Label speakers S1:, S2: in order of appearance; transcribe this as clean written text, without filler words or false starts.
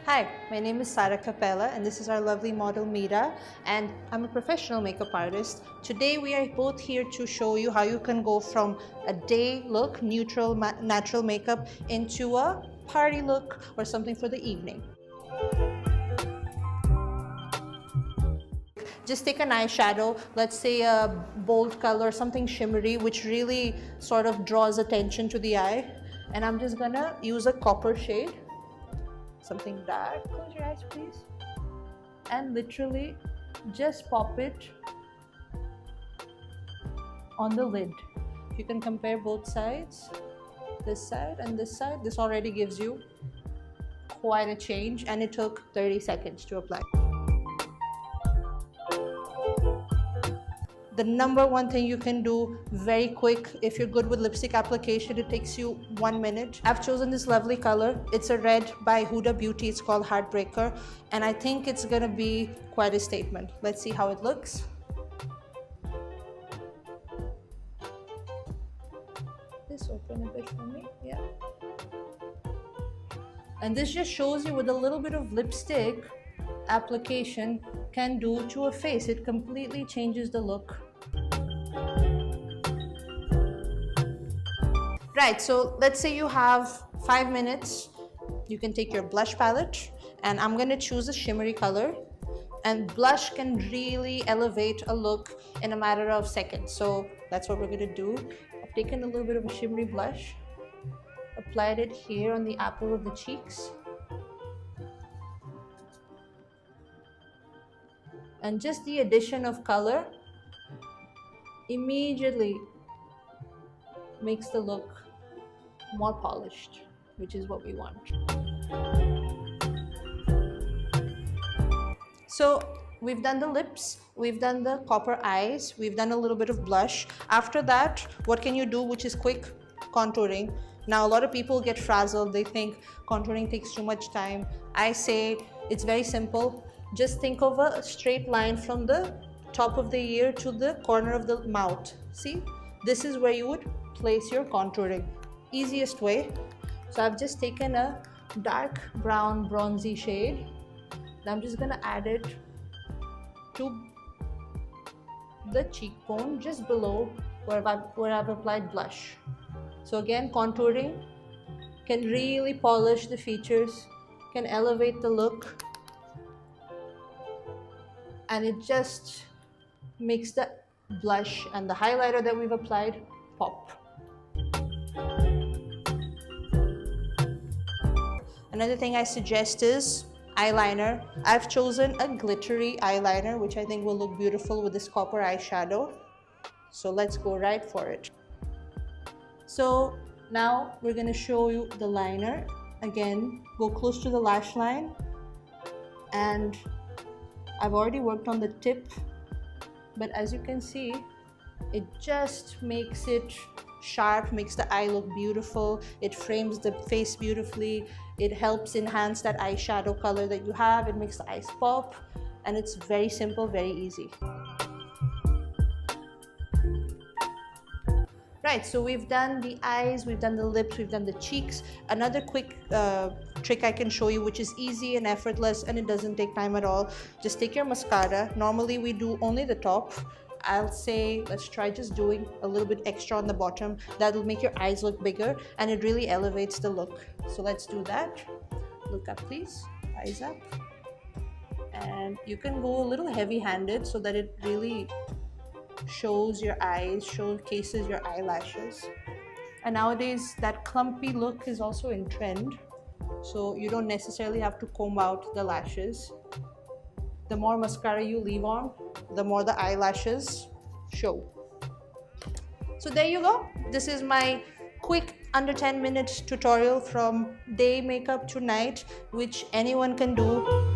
S1: Hi, my name is Sara Capela and this is our lovely model Mira, and I'm a professional makeup artist. Today we are both here to show you how you can go from a day look, neutral, natural makeup into a party look or something for the evening. Just take an eyeshadow, let's say a bold color, something shimmery, which really sort of draws attention to the eye. And I'm just gonna use a copper shade, something dark. Close your eyes, please. And literally just pop it on the lid. You can compare both sides, this side and this side. This already gives you quite a change, and it took 30 seconds to apply. The number one thing you can do very quick, if you're good with lipstick application, it takes you 1 minute. I've chosen this lovely color. It's a red by Huda Beauty. It's called Heartbreaker, and I think it's gonna be quite a statement. Let's see how it looks. This open a bit for me, yeah. And this just shows you what a little bit of lipstick application can do to a face. It completely changes the look. Right, so let's say you have 5 minutes. You can take your blush palette, and I'm gonna choose a shimmery color. And blush can really elevate a look in a matter of seconds. So that's what we're gonna do. I've taken a little bit of a shimmery blush, applied it here on the apple of the cheeks. And just the addition of color immediately makes the look more polished, which is what we want. So we've done the lips, we've done the copper eyes, we've done a little bit of blush. After that, what can you do, which is quick? Contouring. Now a lot of people get frazzled. They think contouring takes too much time. I say it's very simple. Just think of a straight line from the top of the ear to the corner of the mouth. See, this is where you would place your contouring. Easiest way. So I've just taken a dark brown bronzy shade. I'm just gonna add it to the cheekbone just below where I've applied blush. So again, contouring can really polish the features, can elevate the look, and it just makes the blush and the highlighter that we've applied pop. Another thing I suggest is eyeliner. I've chosen a glittery eyeliner, which I think will look beautiful with this copper eyeshadow. So let's go right for it. So now we're gonna show you the liner. Again, go close to the lash line, and I've already worked on the tip, but as you can see, it just makes it sharp, makes the eye look beautiful. It frames the face beautifully. It helps enhance that eyeshadow color that you have. It makes the eyes pop, and it's very simple, very easy. Right, so we've done the eyes, we've done the lips, we've done the cheeks. Another quick trick I can show you, which is easy and effortless, and it doesn't take time at all. Just take your mascara. Normally we do only the top. I'll say let's try just doing a little bit extra on the bottom. That'll make your eyes look bigger, and it really elevates the look. So let's do that. Look up, please. Eyes up. And you can go a little heavy-handed so that it really shows your eyes, showcases your eyelashes. And nowadays that clumpy look is also in trend, so you don't necessarily have to comb out the lashes. The more mascara you leave on, the more the eyelashes show. So there you go. This is my quick under 10 minute tutorial from day makeup to night, which anyone can do.